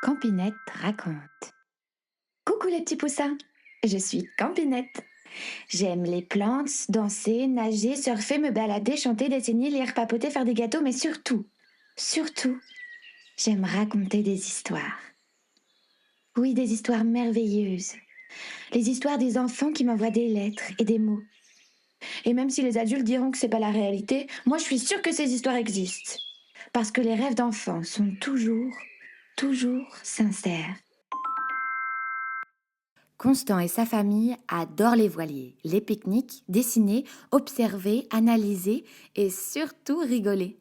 Campinette raconte. Coucou les petits poussins, je suis Campinette. J'aime les plantes, danser, nager, surfer, me balader, chanter, dessiner, lire, papoter, faire des gâteaux, mais surtout, j'aime raconter des histoires. Oui, des histoires merveilleuses. Les histoires des enfants qui m'envoient des lettres et des mots. Et même si les adultes diront que c'est pas la réalité, moi je suis sûre que ces histoires existent. Parce que les rêves d'enfants sont toujours sincères. Constant et sa famille adorent les voiliers, les pique-niques, dessiner, observer, analyser et surtout rigoler.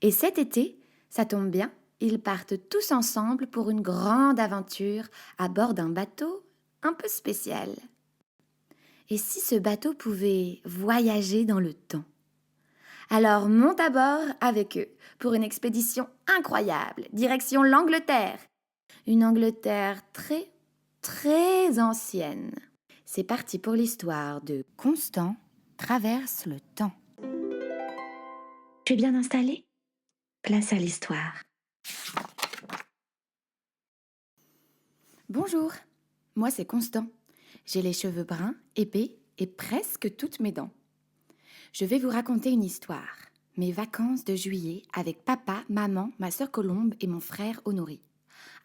Et cet été, ça tombe bien, ils partent tous ensemble pour une grande aventure à bord d'un bateau un peu spécial. Et si ce bateau pouvait voyager dans le temps? Alors monte à bord avec eux pour une expédition incroyable, direction l'Angleterre. Une Angleterre très ancienne. C'est parti pour l'histoire de Constant traverse le temps. Tu es bien installé? Place à l'histoire. Bonjour, moi c'est Constant. J'ai les cheveux bruns, épais et presque toutes mes dents. Je vais vous raconter une histoire. Mes vacances de juillet avec papa, maman, ma sœur Colombe et mon frère Honoré.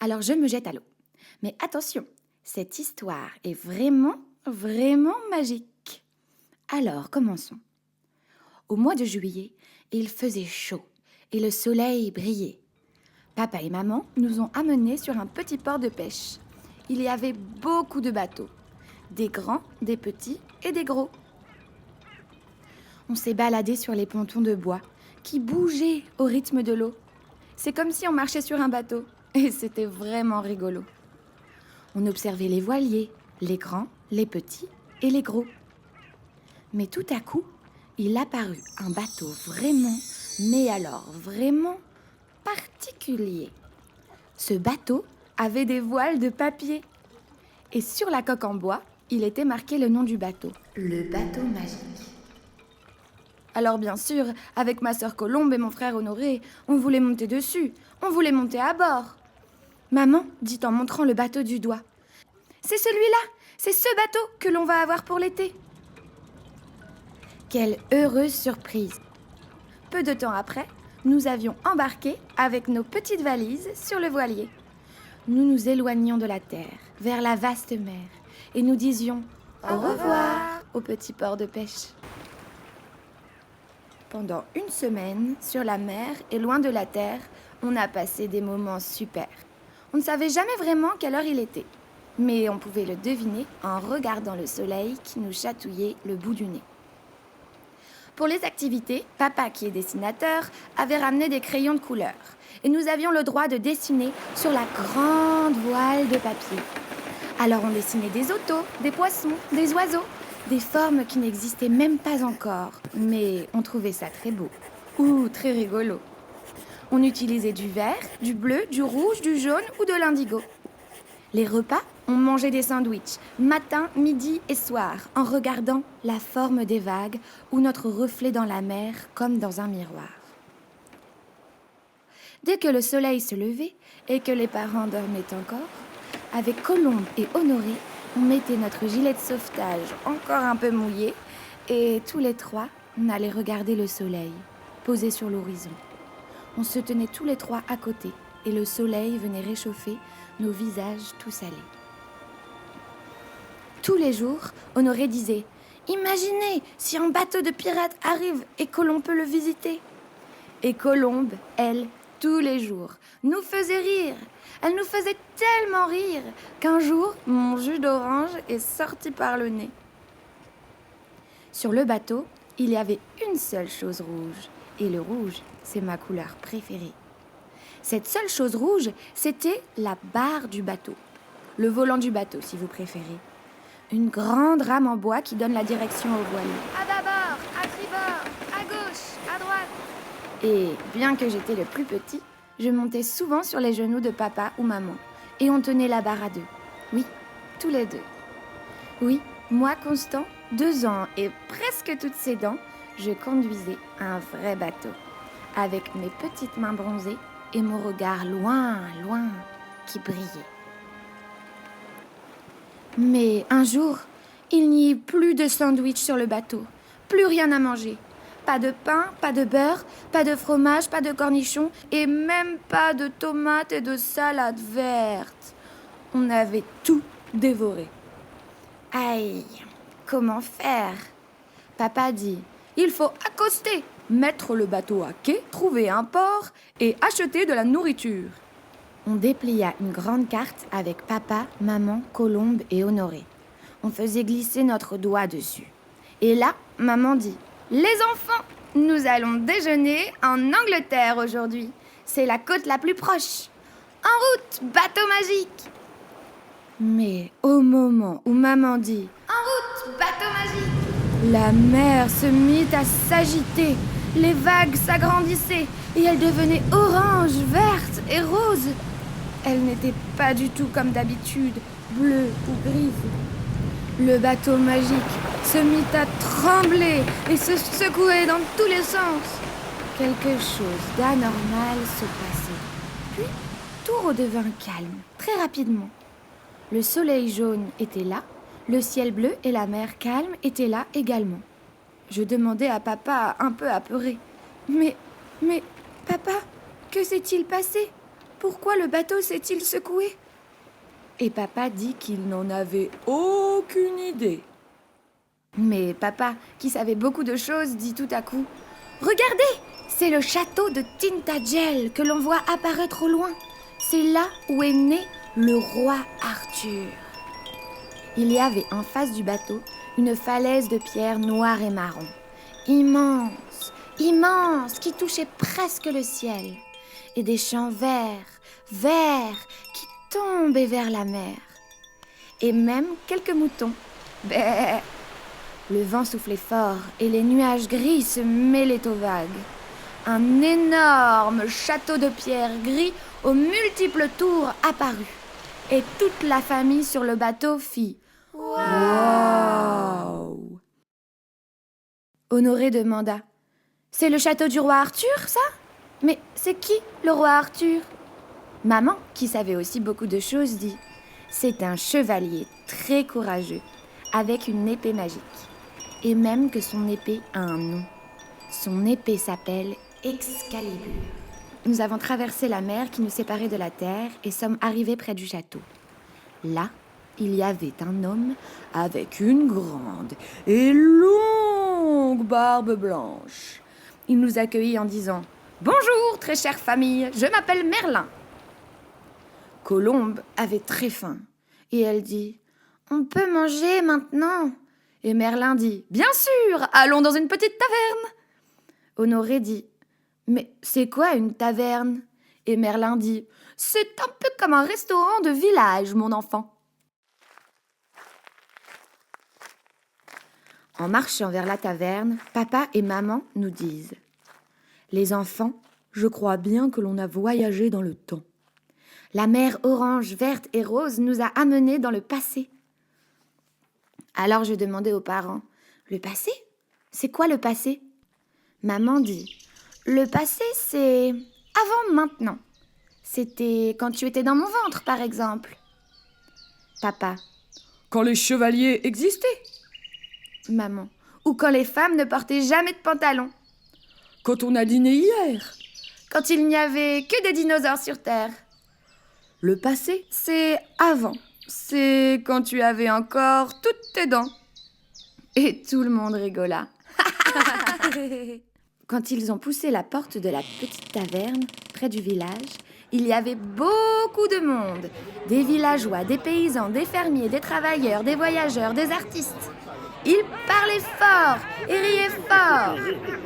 Alors je me jette à l'eau. Mais attention, cette histoire est vraiment magique. Alors commençons. Au mois de juillet, il faisait chaud et le soleil brillait. Papa et maman nous ont amenés sur un petit port de pêche. Il y avait beaucoup de bateaux, des grands, des petits et des gros. On s'est baladé sur les pontons de bois qui bougeaient au rythme de l'eau. C'est comme si on marchait sur un bateau et c'était vraiment rigolo. On observait les voiliers, les grands, les petits et les gros. Mais tout à coup, il apparut un bateau mais alors vraiment particulier. Ce bateau avait des voiles de papier. Et sur la coque en bois, il était marqué le nom du bateau. Le bateau magique. Alors bien sûr, avec ma sœur Colombe et mon frère Honoré, on voulait monter dessus. On voulait monter à bord. Maman dit en montrant le bateau du doigt. C'est celui-là, c'est ce bateau que l'on va avoir pour l'été. Quelle heureuse surprise! Peu de temps après, nous avions embarqué avec nos petites valises sur le voilier. Nous nous éloignions de la terre, vers la vaste mer, et nous disions au revoir au petit port de pêche. Pendant une semaine, sur la mer et loin de la terre, on a passé des moments super. On ne savait jamais vraiment quelle heure il était, mais on pouvait le deviner en regardant le soleil qui nous chatouillait le bout du nez. Pour les activités, papa, qui est dessinateur, avait ramené des crayons de couleur. Et nous avions le droit de dessiner sur la grande voile de papier. Alors on dessinait des autos, des poissons, des oiseaux, des formes qui n'existaient même pas encore. Mais on trouvait ça très beau ou très rigolo. On utilisait du vert, du bleu, du rouge, du jaune ou de l'indigo. Les repas, on mangeait des sandwichs, matin, midi et soir, en regardant la forme des vagues ou notre reflet dans la mer comme dans un miroir. Dès que le soleil se levait et que les parents dormaient encore, avec Colombe et Honoré, on mettait notre gilet de sauvetage encore un peu mouillé et tous les trois, on allait regarder le soleil, posé sur l'horizon. On se tenait tous les trois à côté et le soleil venait réchauffer nos visages tout salés. Tous les jours, Honoré disait « Imaginez si un bateau de pirates arrive et que l'on peut le visiter !» Et Colombe, elle, tous les jours, nous faisait rire. Elle nous faisait tellement rire qu'un jour, mon jus d'orange est sorti par le nez. Sur le bateau, il y avait une seule chose rouge. Et le rouge, c'est ma couleur préférée. Cette seule chose rouge, c'était la barre du bateau. Le volant du bateau, si vous préférez. Une grande rame en bois qui donne la direction au voilier. À bâbord, à tribord, à gauche, à droite. Et bien que j'étais le plus petit, je montais souvent sur les genoux de papa ou maman. Et on tenait la barre à deux. Oui, tous les deux. Oui, moi, Constant, 2 ans et presque toutes ses dents, je conduisais un vrai bateau. Avec mes petites mains bronzées et mon regard loin. qui brillaient. Mais un jour, il n'y eut plus de sandwich sur le bateau, plus rien à manger. Pas de pain, pas de beurre, pas de fromage, pas de cornichons et même pas de tomates et de salade verte. On avait tout dévoré. Aïe, comment faire? Papa dit, il faut accoster, mettre le bateau à quai, trouver un port et acheter de la nourriture. On déplia une grande carte avec papa, maman, Colombe et Honoré. On faisait glisser notre doigt dessus. Et là, maman dit, les enfants, nous allons déjeuner en Angleterre aujourd'hui. C'est la côte la plus proche. En route, bateau magique! Mais au moment où maman dit « En route, bateau magique !» la mer se mit à s'agiter, les vagues s'agrandissaient et elle devenait orange, verte et rose. Elle n'était pas du tout comme d'habitude, bleue ou grise. Le bateau magique se mit à trembler et se secouer dans tous les sens. Quelque chose d'anormal se passait. Puis tout redevint calme, très rapidement. Le soleil jaune était là, le ciel bleu et la mer calme étaient là également. Je demandai à papa, un peu apeuré. Mais, papa, que s'est-il passé? Pourquoi le bateau s'est-il secoué? Et papa dit qu'il n'en avait aucune idée. Mais papa, qui savait beaucoup de choses, dit tout à coup « Regardez, c'est le château de Tintagel que l'on voit apparaître au loin. C'est là où est né le roi Arthur. » Il y avait en face du bateau une falaise de pierre noire et marron, immense, immense, qui touchait presque le ciel, et des champs verts, qui tombaient vers la mer, et même quelques moutons. Bé. Le vent soufflait fort et les nuages gris se mêlaient aux vagues. Un énorme château de pierre gris aux multiples tours apparut. Et toute la famille sur le bateau fit « Wow !» Honoré demanda « C'est le château du roi Arthur, ça? Mais c'est qui, le roi Arthur ?» Maman, qui savait aussi beaucoup de choses, dit « C'est un chevalier très courageux, avec une épée magique. Et même que son épée a un nom. Son épée s'appelle Excalibur. » Nous avons traversé la mer qui nous séparait de la terre et sommes arrivés près du château. Là, il y avait un homme avec une grande et longue barbe blanche. Il nous accueillit en disant « Bonjour, très chère famille, je m'appelle Merlin. » Colombe avait très faim et elle dit « On peut manger maintenant ?» Et Merlin dit « Bien sûr, allons dans une petite taverne. » Honoré dit « Mais c'est quoi une taverne ?» Et Merlin dit « C'est un peu comme un restaurant de village, mon enfant. » En marchant vers la taverne, papa et maman nous disent « Les enfants, je crois bien que l'on a voyagé dans le temps. La mer orange, verte et rose nous a amenés dans le passé. » Alors je demandais aux parents « Le passé? C'est quoi le passé ?» Maman dit « Le passé, c'est avant maintenant. C'était quand tu étais dans mon ventre, par exemple. » Papa « Quand les chevaliers existaient. » Maman « Ou quand les femmes ne portaient jamais de pantalon. » « Quand on a dîné hier. » « Quand il n'y avait que des dinosaures sur Terre. » « Le passé, c'est avant. C'est quand tu avais encore toutes tes dents. » Et tout le monde rigola. Quand ils ont poussé la porte de la petite taverne, près du village, il y avait beaucoup de monde. Des villageois, des paysans, des fermiers, des travailleurs, des voyageurs, des artistes. Ils parlaient fort et riaient fort.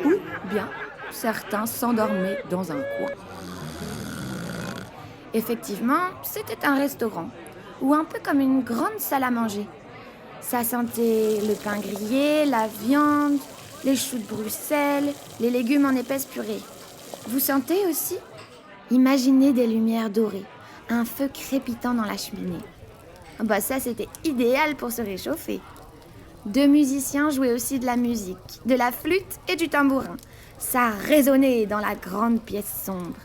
Ou bien, certains s'endormaient dans un coin. Effectivement, c'était un restaurant, ou un peu comme une grande salle à manger. Ça sentait le pain grillé, la viande, les choux de Bruxelles, les légumes en épaisse purée. Vous sentez aussi? Imaginez des lumières dorées, un feu crépitant dans la cheminée. Ça, c'était idéal pour se réchauffer. 2 musiciens jouaient aussi de la musique, de la flûte et du tambourin. Ça résonnait dans la grande pièce sombre.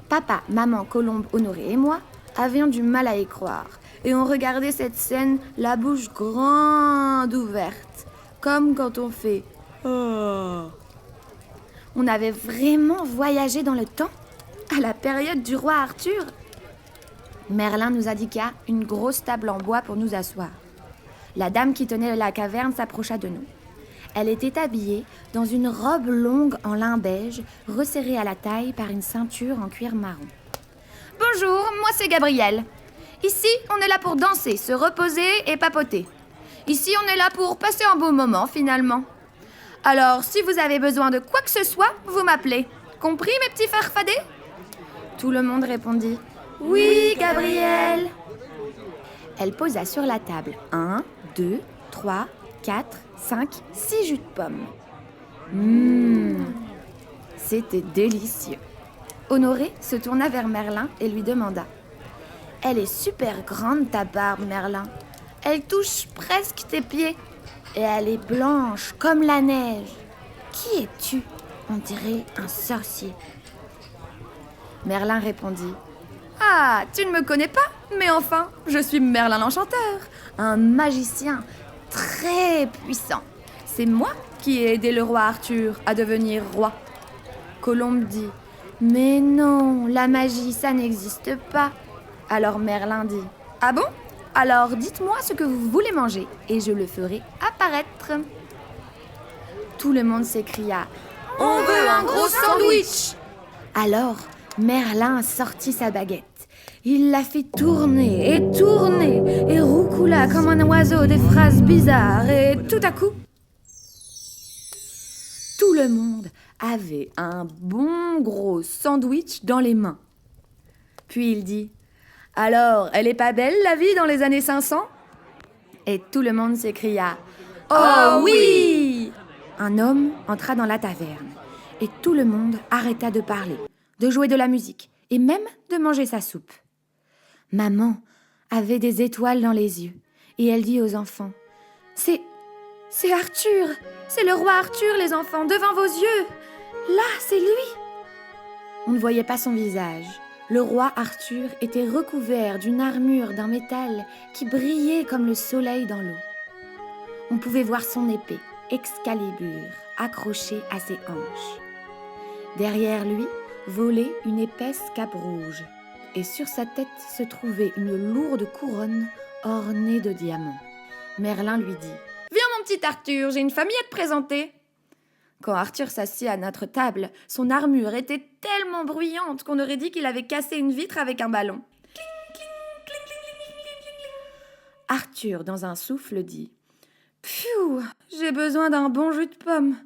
Papa, maman, Colombe, Honoré et moi avions du mal à y croire. Et on regardait cette scène, la bouche grande ouverte, comme quand on fait « Oh ». On avait vraiment voyagé dans le temps, à la période du roi Arthur. Merlin nous indiqua une grosse table en bois pour nous asseoir. La dame qui tenait la caverne s'approcha de nous. Elle était habillée dans une robe longue en lin beige, resserrée à la taille par une ceinture en cuir marron. « Bonjour, moi c'est Gabrielle. Ici, on est là pour danser, se reposer et papoter. Ici, on est là pour passer un beau moment, finalement. Alors, si vous avez besoin de quoi que ce soit, vous m'appelez. Compris, mes petits farfadets ?» Tout le monde répondit « Oui, Gabrielle !» Elle posa sur la table 1, 2, 3, 4, 5, 6 jus de pommes. C'était délicieux. Honoré se tourna vers Merlin et lui demanda « Elle est super grande ta barbe, Merlin. Elle touche presque tes pieds. Et elle est blanche comme la neige. Qui es-tu ? On dirait un sorcier. » Merlin répondit « Ah, tu ne me connais pas ? Mais enfin, je suis Merlin l'Enchanteur, un magicien très puissant. C'est moi qui ai aidé le roi Arthur à devenir roi. » Colombe dit « Mais non, la magie, ça n'existe pas. » Alors Merlin dit « Ah bon ? Alors dites-moi ce que vous voulez manger et je le ferai apparaître. » Tout le monde s'écria « On veut un gros sandwich !» Alors Merlin sortit sa baguette. Il la fit tourner et roucoula comme un oiseau des phrases bizarres et tout à coup, tout le monde avait un bon gros sandwich dans les mains. Puis il dit « Alors, elle est pas belle la vie dans les années 500 ?» Et tout le monde s'écria « Oh oui !» Un homme entra dans la taverne et tout le monde arrêta de parler, de jouer de la musique et même de manger sa soupe. Maman avait des étoiles dans les yeux et elle dit aux enfants « C'est Arthur, c'est le roi Arthur les enfants, devant vos yeux. Là, c'est lui !» On ne voyait pas son visage. Le roi Arthur était recouvert d'une armure d'un métal qui brillait comme le soleil dans l'eau. On pouvait voir son épée, Excalibur, accrochée à ses hanches. Derrière lui volait une épaisse cape rouge, et sur sa tête se trouvait une lourde couronne ornée de diamants. Merlin lui dit « Viens mon petit Arthur, j'ai une famille à te présenter !» Quand Arthur s'assit à notre table, son armure était tellement bruyante qu'on aurait dit qu'il avait cassé une vitre avec un ballon. Arthur, dans un souffle, dit « Pfiou, j'ai besoin d'un bon jus de pomme.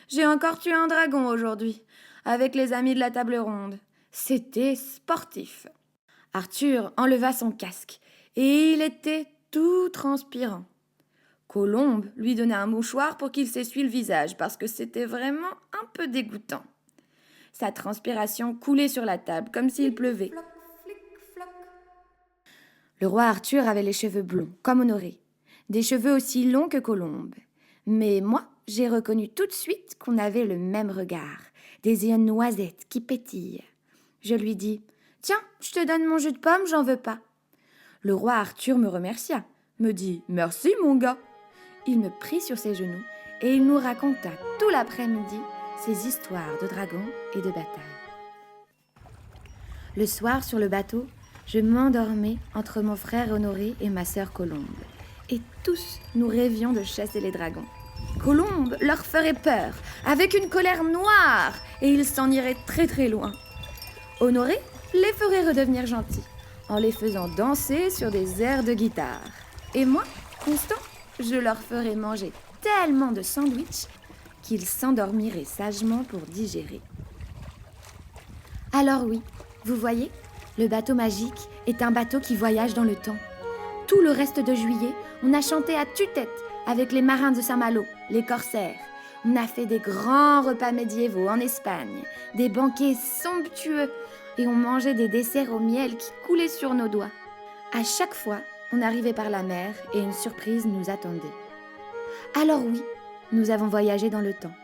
J'ai encore tué un dragon aujourd'hui, avec les amis de la table ronde. C'était sportif. » Arthur enleva son casque, et il était tout transpirant. Colombe lui donna un mouchoir pour qu'il s'essuie le visage, parce que c'était vraiment un peu dégoûtant. Sa transpiration coulait sur la table, comme s'il pleuvait. Le roi Arthur avait les cheveux blonds, comme Honoré, des cheveux aussi longs que Colombe. Mais moi, j'ai reconnu tout de suite qu'on avait le même regard, des yeux noisettes qui pétillent. Je lui dis « Tiens, je te donne mon jus de pomme, j'en veux pas. » Le roi Arthur me remercia, me dit « Merci, mon gars. » Il me prit sur ses genoux et il nous raconta tout l'après-midi ses histoires de dragons et de batailles. Le soir, sur le bateau, je m'endormais entre mon frère Honoré et ma sœur Colombe. Et tous, nous rêvions de chasser les dragons. Colombe leur ferait peur, avec une colère noire, et ils s'en iraient très très loin. Honoré les ferait redevenir gentils, en les faisant danser sur des airs de guitare. Et moi, Constant, je leur ferais manger tellement de sandwichs qu'ils s'endormiraient sagement pour digérer. Alors oui, vous voyez, le bateau magique est un bateau qui voyage dans le temps. Tout le reste de juillet, on a chanté à tue-tête avec les marins de Saint-Malo, les corsaires. On a fait des grands repas médiévaux en Espagne, des banquets somptueux, et on mangeait des desserts au miel qui coulaient sur nos doigts. À chaque fois, on arrivait par la mer et une surprise nous attendait. Alors oui, nous avons voyagé dans le temps,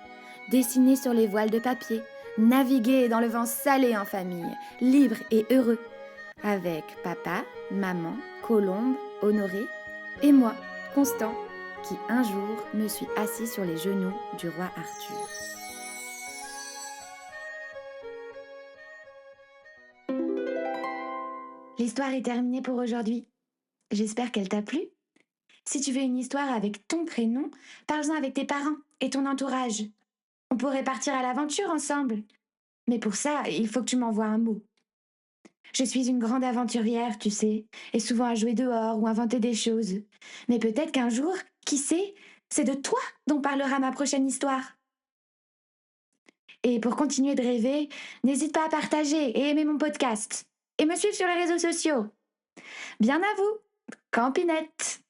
dessinés sur les voiles de papier, Naviguer dans le vent salé en famille, libre et heureux, avec papa, maman, Colombe, Honoré et moi, Constant, qui un jour me suis assis sur les genoux du roi Arthur. L'histoire est terminée pour aujourd'hui. J'espère qu'elle t'a plu. Si tu veux une histoire avec ton prénom, parle-en avec tes parents et ton entourage. On pourrait partir à l'aventure ensemble. Mais pour ça, il faut que tu m'envoies un mot. Je suis une grande aventurière, tu sais, et souvent à jouer dehors ou inventer des choses. Mais peut-être qu'un jour, qui sait, c'est de toi dont parlera ma prochaine histoire. Et pour continuer de rêver, n'hésite pas à partager et aimer mon podcast. Et me suivre sur les réseaux sociaux. Bien à vous, Campinette!